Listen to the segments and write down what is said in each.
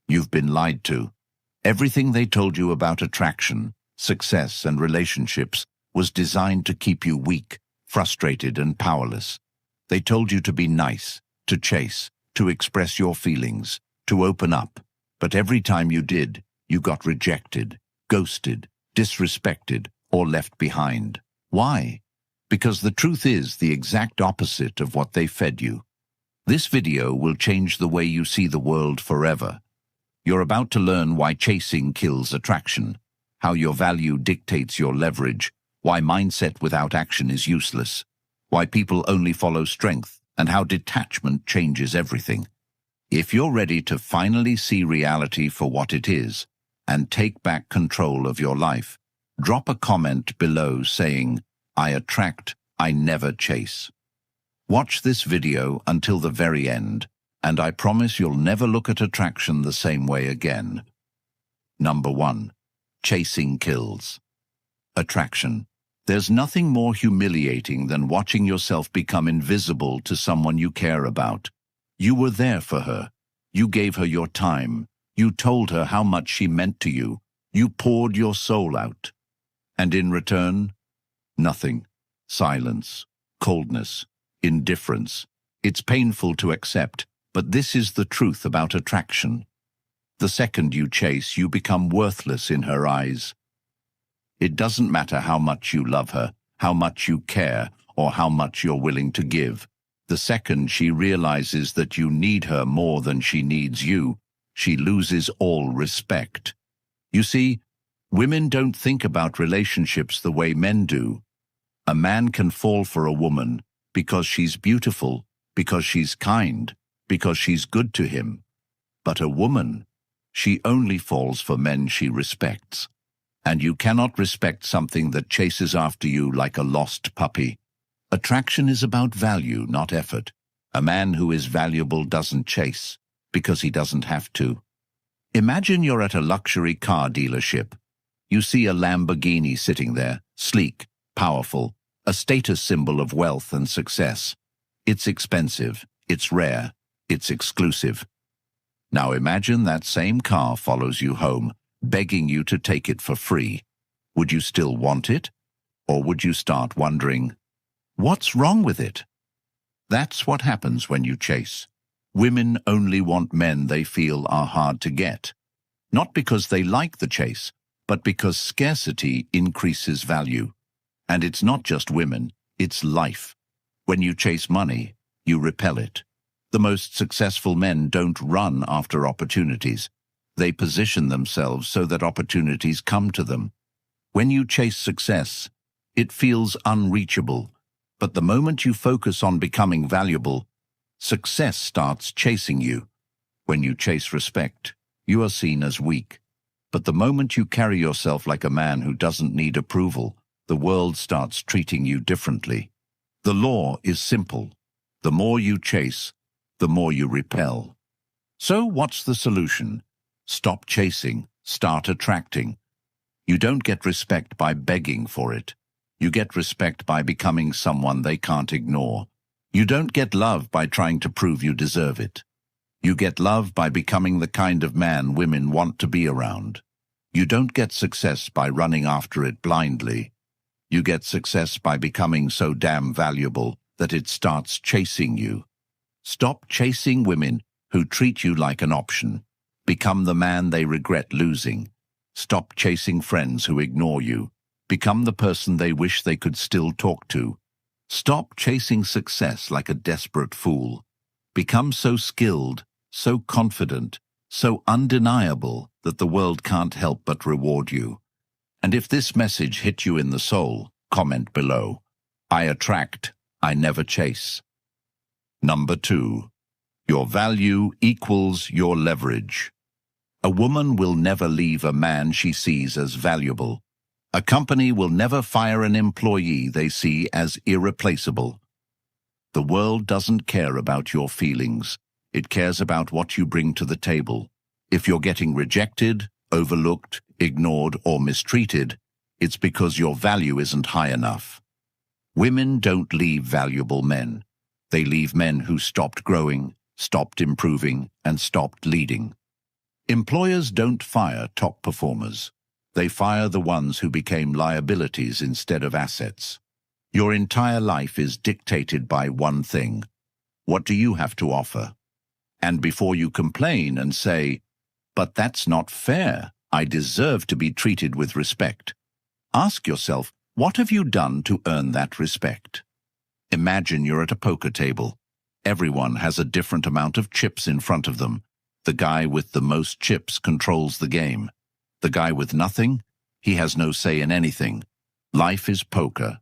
You've been lied to. Everything they told you about attraction, success, and relationships was designed to keep you weak, frustrated, and powerless. They told you to be nice, to chase, to express your feelings, to open up. But every time you did, you got rejected, ghosted, disrespected, or left behind. Why? Because the truth is the exact opposite of what they fed you. This video will change the way you see the world forever. You're about to learn why chasing kills attraction, how your value dictates your leverage, why mindset without action is useless, why people only follow strength, and how detachment changes everything. If you're ready to finally see reality for what it is and take back control of your life, drop a comment below saying, "I attract, I never chase." Watch this video until the very end, and I promise you'll never look at attraction the same way again. Number 1. Chasing kills. Attraction. There's nothing more humiliating than watching yourself become invisible to someone you care about. You were there for her. You gave her your time. You told her how much she meant to you. You poured your soul out. And in return, nothing. Silence, coldness, indifference. It's painful to accept, but this is the truth about attraction. The second you chase, you become worthless in her eyes. It doesn't matter how much you love her, how much you care, or how much you're willing to give. The second she realizes that you need her more than she needs you, she loses all respect. You see, women don't think about relationships the way men do. A man can fall for a woman because she's beautiful, because she's kind, because she's good to him. But a woman, she only falls for men she respects. And you cannot respect something that chases after you like a lost puppy. Attraction is about value, not effort. A man who is valuable doesn't chase, because he doesn't have to. Imagine you're at a luxury car dealership. You see a Lamborghini sitting there, sleek, powerful, a status symbol of wealth and success. It's expensive, it's rare, it's exclusive. Now imagine that same car follows you home, begging you to take it for free. Would you still want it? Or would you start wondering, what's wrong with it? That's what happens when you chase. Women only want men they feel are hard to get. Not because they like the chase, but because scarcity increases value. And it's not just women, it's life. When you chase money, you repel it. The most successful men don't run after opportunities. They position themselves so that opportunities come to them. When you chase success, it feels unreachable. But the moment you focus on becoming valuable, success starts chasing you. When you chase respect, you are seen as weak. But the moment you carry yourself like a man who doesn't need approval, the world starts treating you differently. The law is simple. The more you chase, the more you repel. So what's the solution? Stop chasing, start attracting. You don't get respect by begging for it. You get respect by becoming someone they can't ignore. You don't get love by trying to prove you deserve it. You get love by becoming the kind of man women want to be around. You don't get success by running after it blindly. You get success by becoming so damn valuable that it starts chasing you. Stop chasing women who treat you like an option. Become the man they regret losing. Stop chasing friends who ignore you. Become the person they wish they could still talk to. Stop chasing success like a desperate fool. Become so skilled, so confident, so undeniable that the world can't help but reward you. And if this message hit you in the soul, comment below. I attract, I never chase. Number 2. Your value equals your leverage. A woman will never leave a man she sees as valuable. A company will never fire an employee they see as irreplaceable. The world doesn't care about your feelings. It cares about what you bring to the table. If you're getting rejected, overlooked, ignored, or mistreated, it's because your value isn't high enough. Women don't leave valuable men. They leave men who stopped growing, stopped improving, and stopped leading. Employers don't fire top performers. They fire the ones who became liabilities instead of assets. Your entire life is dictated by one thing. What do you have to offer? And before you complain and say, "But that's not fair, I deserve to be treated with respect," ask yourself, what have you done to earn that respect? Imagine you're at a poker table. Everyone has a different amount of chips in front of them. The guy with the most chips controls the game. The guy with nothing, he has no say in anything. Life is poker.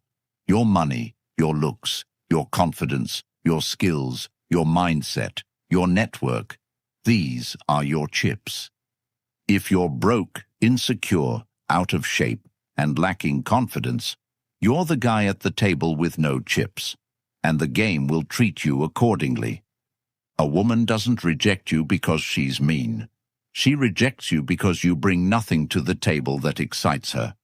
Your money, your looks, your confidence, your skills, your mindset, your network, these are your chips. If you're broke, insecure, out of shape, and lacking confidence, you're the guy at the table with no chips, and the game will treat you accordingly. A woman doesn't reject you because she's mean. She rejects you because you bring nothing to the table that excites her.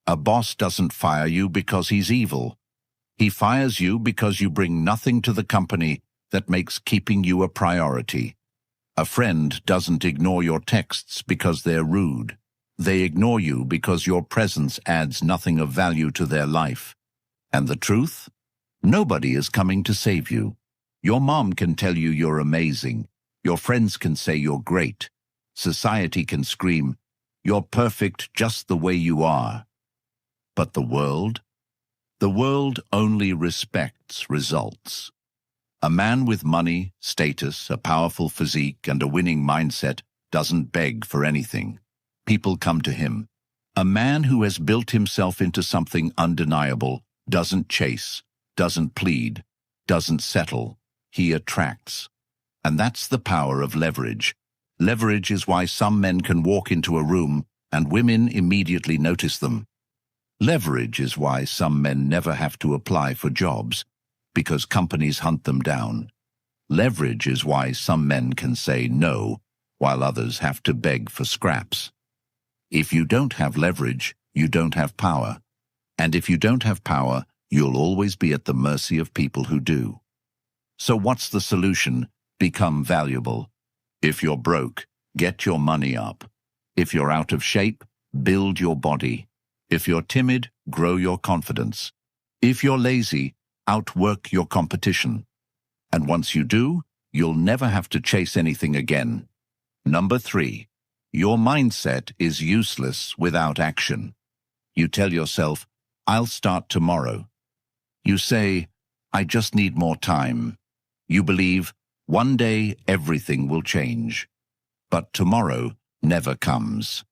A boss doesn't fire you because he's evil. He fires you because you bring nothing to the company that makes keeping you a priority. A friend doesn't ignore your texts because they're rude. They ignore you because your presence adds nothing of value to their life. And the truth? Nobody is coming to save you. Your mom can tell you you're amazing. Your friends can say you're great. Society can scream, "You're perfect just the way you are." But the world? The world only respects results. A man with money, status, a powerful physique, and a winning mindset doesn't beg for anything. People come to him. A man who has built himself into something undeniable doesn't chase, doesn't plead, doesn't settle. He attracts. And that's the power of leverage. Leverage is why some men can walk into a room and women immediately notice them. Leverage is why some men never have to apply for jobs, because companies hunt them down. Leverage is why some men can say no, while others have to beg for scraps. If you don't have leverage, you don't have power. And if you don't have power, you'll always be at the mercy of people who do. So what's the solution? Become valuable. If you're broke, get your money up. If you're out of shape, build your body. If you're timid, grow your confidence. If you're lazy, outwork your competition. And once you do, you'll never have to chase anything again. Number 3, your mindset is useless without action. You tell yourself, "I'll start tomorrow." You say, "I just need more time." You believe, one day everything will change. But tomorrow never comes.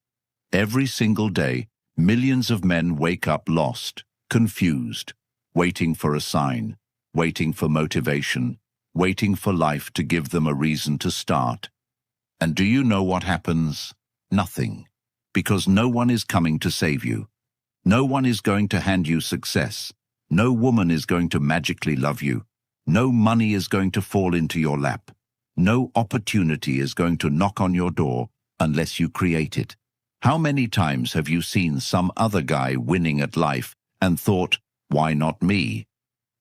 Every single day, millions of men wake up lost, confused, waiting for a sign, waiting for motivation, waiting for life to give them a reason to start. And do you know what happens? Nothing. Because no one is coming to save you. No one is going to hand you success. No woman is going to magically love you. No money is going to fall into your lap. No opportunity is going to knock on your door unless you create it. How many times have you seen some other guy winning at life and thought, "Why not me?"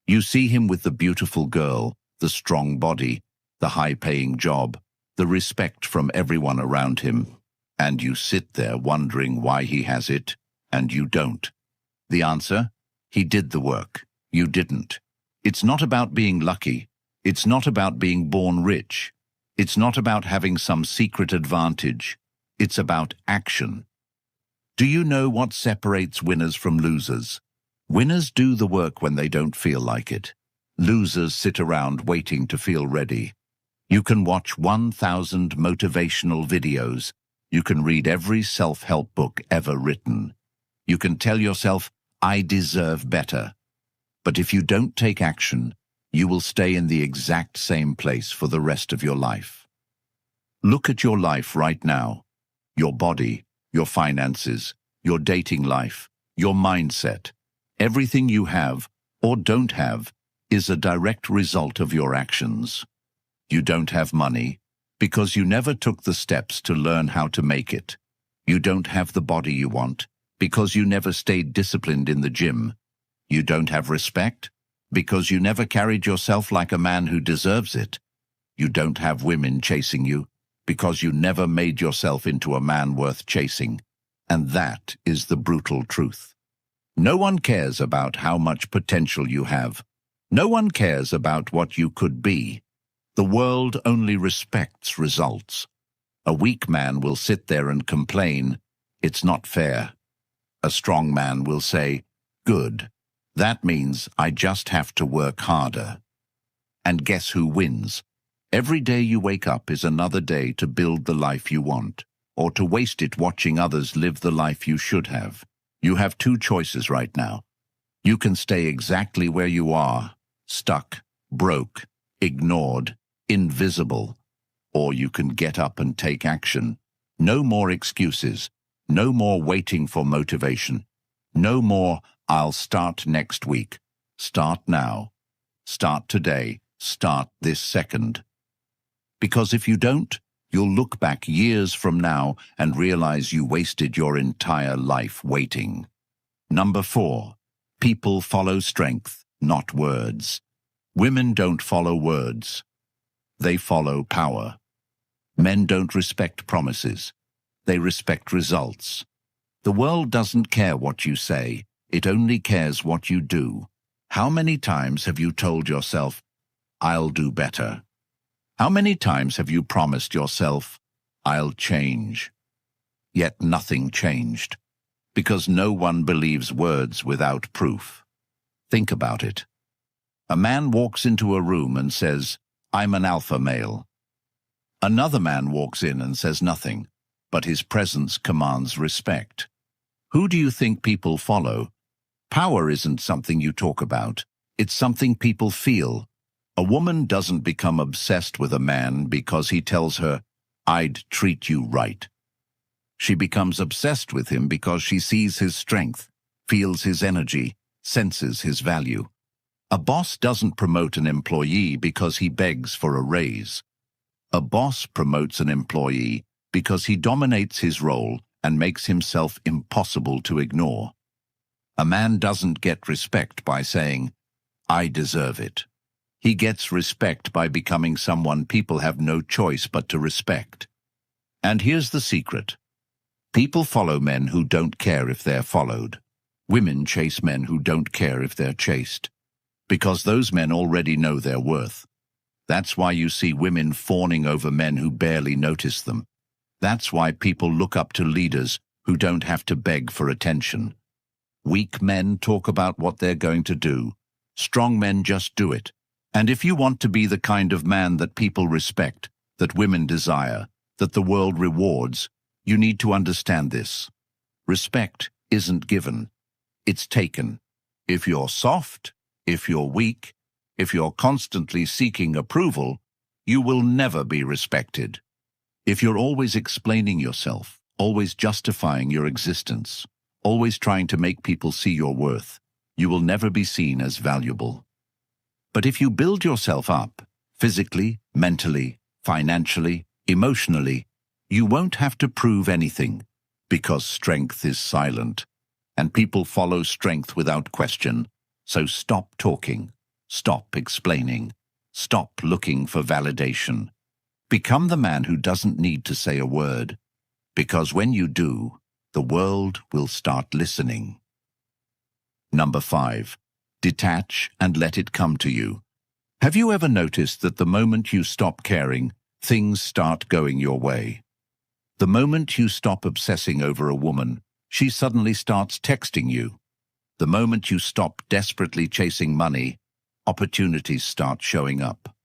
You see him with the beautiful girl, the strong body, the high-paying job, the respect from everyone around him, and you sit there wondering why he has it, and you don't. The answer? He did the work. You didn't. It's not about being lucky. It's not about being born rich. It's not about having some secret advantage. It's about action. Do you know what separates winners from losers? Winners do the work when they don't feel like it. Losers sit around waiting to feel ready. You can watch 1,000 motivational videos. You can read every self-help book ever written. You can tell yourself, "I deserve better." But if you don't take action, you will stay in the exact same place for the rest of your life. Look at your life right now. Your body, your finances, your dating life, your mindset. Everything you have, or don't have, is a direct result of your actions. You don't have money because you never took the steps to learn how to make it. You don't have the body you want because you never stayed disciplined in the gym. You don't have respect because you never carried yourself like a man who deserves it. You don't have women chasing you because you never made yourself into a man worth chasing. And that is the brutal truth. No one cares about how much potential you have. No one cares about what you could be. The world only respects results. A weak man will sit there and complain, "It's not fair." A strong man will say, "Good. That means I just have to work harder." And guess who wins? Every day you wake up is another day to build the life you want, or to waste it watching others live the life you should have. You have two choices right now. You can stay exactly where you are, stuck, broke, ignored, invisible, or you can get up and take action. No more excuses. No more waiting for motivation. No more, "I'll start next week." Start now. Start today. Start this second. Because if you don't, you'll look back years from now and realize you wasted your entire life waiting. Number 4, people follow strength, not words. Women don't follow words. They follow power. Men don't respect promises. They respect results. The world doesn't care what you say. It only cares what you do. How many times have you told yourself, "I'll do better"? How many times have you promised yourself, "I'll change"? Yet nothing changed, because no one believes words without proof. Think about it. A man walks into a room and says, "I'm an alpha male." Another man walks in and says nothing, but his presence commands respect. Who do you think people follow? Power isn't something you talk about. It's something people feel. A woman doesn't become obsessed with a man because he tells her, "I'd treat you right." She becomes obsessed with him because she sees his strength, feels his energy, senses his value. A boss doesn't promote an employee because he begs for a raise. A boss promotes an employee because he dominates his role and makes himself impossible to ignore. A man doesn't get respect by saying, "I deserve it." He gets respect by becoming someone people have no choice but to respect. And here's the secret. People follow men who don't care if they're followed. Women chase men who don't care if they're chased, because those men already know their worth. That's why you see women fawning over men who barely notice them. That's why people look up to leaders who don't have to beg for attention. Weak men talk about what they're going to do. Strong men just do it. And if you want to be the kind of man that people respect, that women desire, that the world rewards, you need to understand this. Respect isn't given. It's taken. If you're soft, if you're weak, if you're constantly seeking approval, you will never be respected. If you're always explaining yourself, always justifying your existence, always trying to make people see your worth, you will never be seen as valuable. But if you build yourself up, physically, mentally, financially, emotionally, you won't have to prove anything, because strength is silent, and people follow strength without question. So stop talking, stop explaining, stop looking for validation. Become the man who doesn't need to say a word, because when you do, the world will start listening. Number 5, detach and let it come to you. Have you ever noticed that the moment you stop caring, things start going your way? The moment you stop obsessing over a woman, she suddenly starts texting you. The moment you stop desperately chasing money, opportunities start showing up.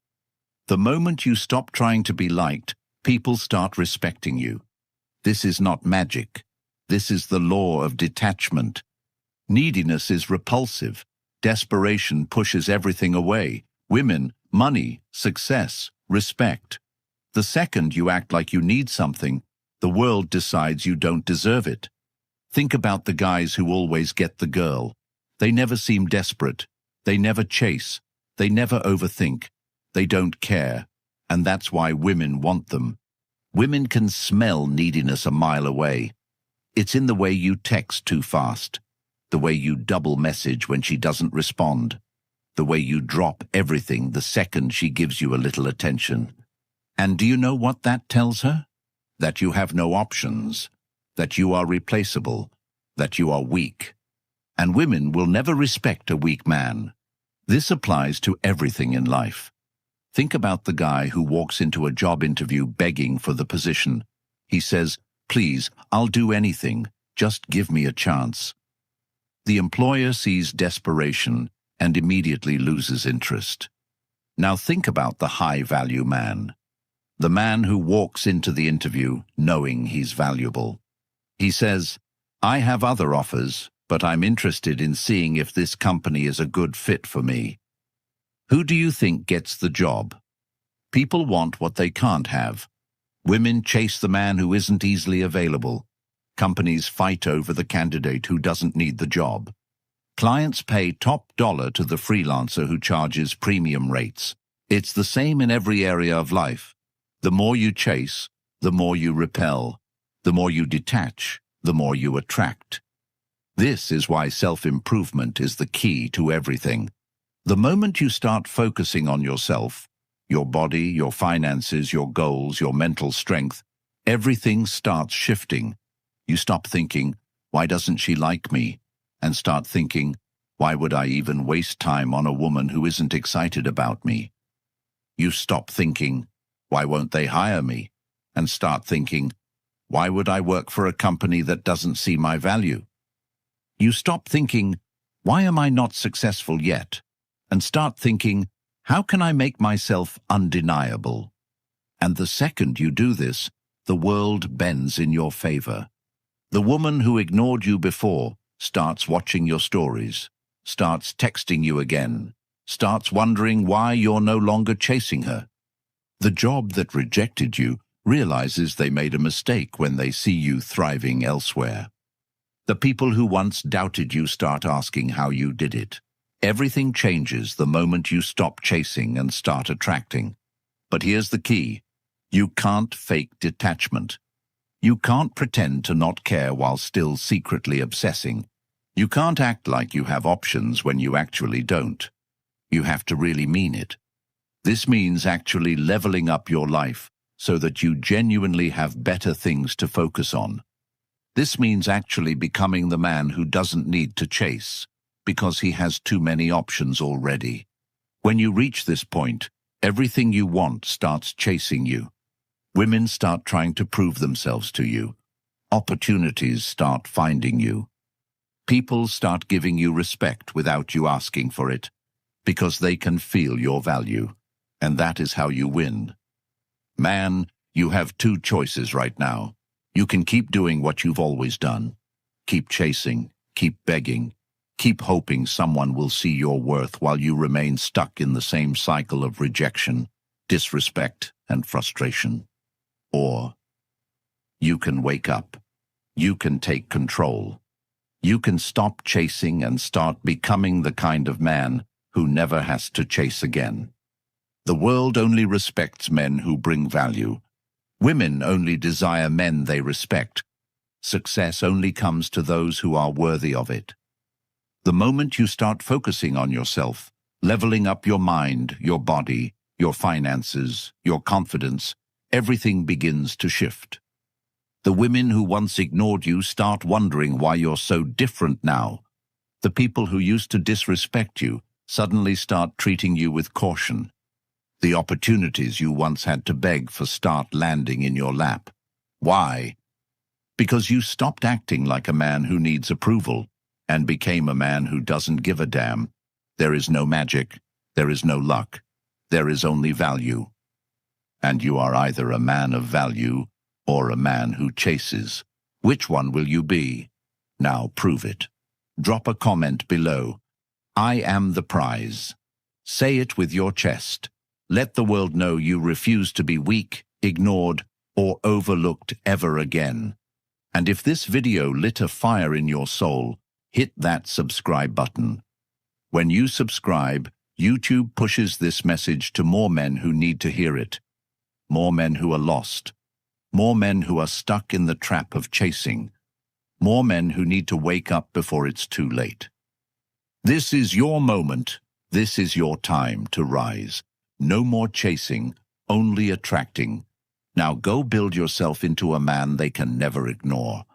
The moment you stop trying to be liked, people start respecting you. This is not magic. This is the law of detachment. Neediness is repulsive. Desperation pushes everything away. Women, money, success, respect. The second you act like you need something, the world decides you don't deserve it. Think about the guys who always get the girl. They never seem desperate. They never chase. They never overthink. They don't care. And that's why women want them. Women can smell neediness a mile away. It's in the way you text too fast, the way you double message when she doesn't respond, the way you drop everything the second she gives you a little attention. And do you know what that tells her? That you have no options, that you are replaceable, that you are weak. And women will never respect a weak man. This applies to everything in life. Think about the guy who walks into a job interview begging for the position. He says, "Please, I'll do anything. Just give me a chance." The employer sees desperation and immediately loses interest. Now think about the high-value man. The man who walks into the interview knowing he's valuable. He says, "I have other offers, but I'm interested in seeing if this company is a good fit for me." Who do you think gets the job? People want what they can't have. Women chase the man who isn't easily available. Companies fight over the candidate who doesn't need the job. Clients pay top dollar to the freelancer who charges premium rates. It's the same in every area of life. The more you chase, the more you repel. The more you detach, the more you attract. This is why self-improvement is the key to everything. The moment you start focusing on yourself, your body, your finances, your goals, your mental strength, everything starts shifting. You stop thinking, "Why doesn't she like me?" and start thinking, "Why would I even waste time on a woman who isn't excited about me?" You stop thinking, "Why won't they hire me?" and start thinking, "Why would I work for a company that doesn't see my value?" You stop thinking, "Why am I not successful yet?" and start thinking, "How can I make myself undeniable?" And the second you do this, the world bends in your favor. The woman who ignored you before starts watching your stories, starts texting you again, starts wondering why you're no longer chasing her. The job that rejected you realizes they made a mistake when they see you thriving elsewhere. The people who once doubted you start asking how you did it. Everything changes the moment you stop chasing and start attracting. But here's the key. You can't fake detachment. You can't pretend to not care while still secretly obsessing. You can't act like you have options when you actually don't. You have to really mean it. This means actually leveling up your life so that you genuinely have better things to focus on. This means actually becoming the man who doesn't need to chase, because he has too many options already. When you reach this point, everything you want starts chasing you. Women start trying to prove themselves to you. Opportunities start finding you. People start giving you respect without you asking for it, because they can feel your value, and that is how you win. Man, you have two choices right now. You can keep doing what you've always done. Keep chasing, keep begging, keep hoping someone will see your worth while you remain stuck in the same cycle of rejection, disrespect, and frustration. Or you can wake up. You can take control. You can stop chasing and start becoming the kind of man who never has to chase again. The world only respects men who bring value. Women only desire men they respect. Success only comes to those who are worthy of it. The moment you start focusing on yourself, leveling up your mind, your body, your finances, your confidence, everything begins to shift. The women who once ignored you start wondering why you're so different now. The people who used to disrespect you suddenly start treating you with caution. The opportunities you once had to beg for start landing in your lap. Why? Because you stopped acting like a man who needs approval and became a man who doesn't give a damn. There is no magic. There is no luck. There is only value. And you are either a man of value or a man who chases. Which one will you be? Now prove it. Drop a comment below. I am the prize. Say it with your chest. Let the world know you refuse to be weak, ignored, or overlooked ever again. And if this video lit a fire in your soul, hit that subscribe button. When you subscribe, YouTube pushes this message to more men who need to hear it. More men who are lost. More men who are stuck in the trap of chasing. More men who need to wake up before it's too late. This is your moment. This is your time to rise. No more chasing, only attracting. Now go build yourself into a man they can never ignore.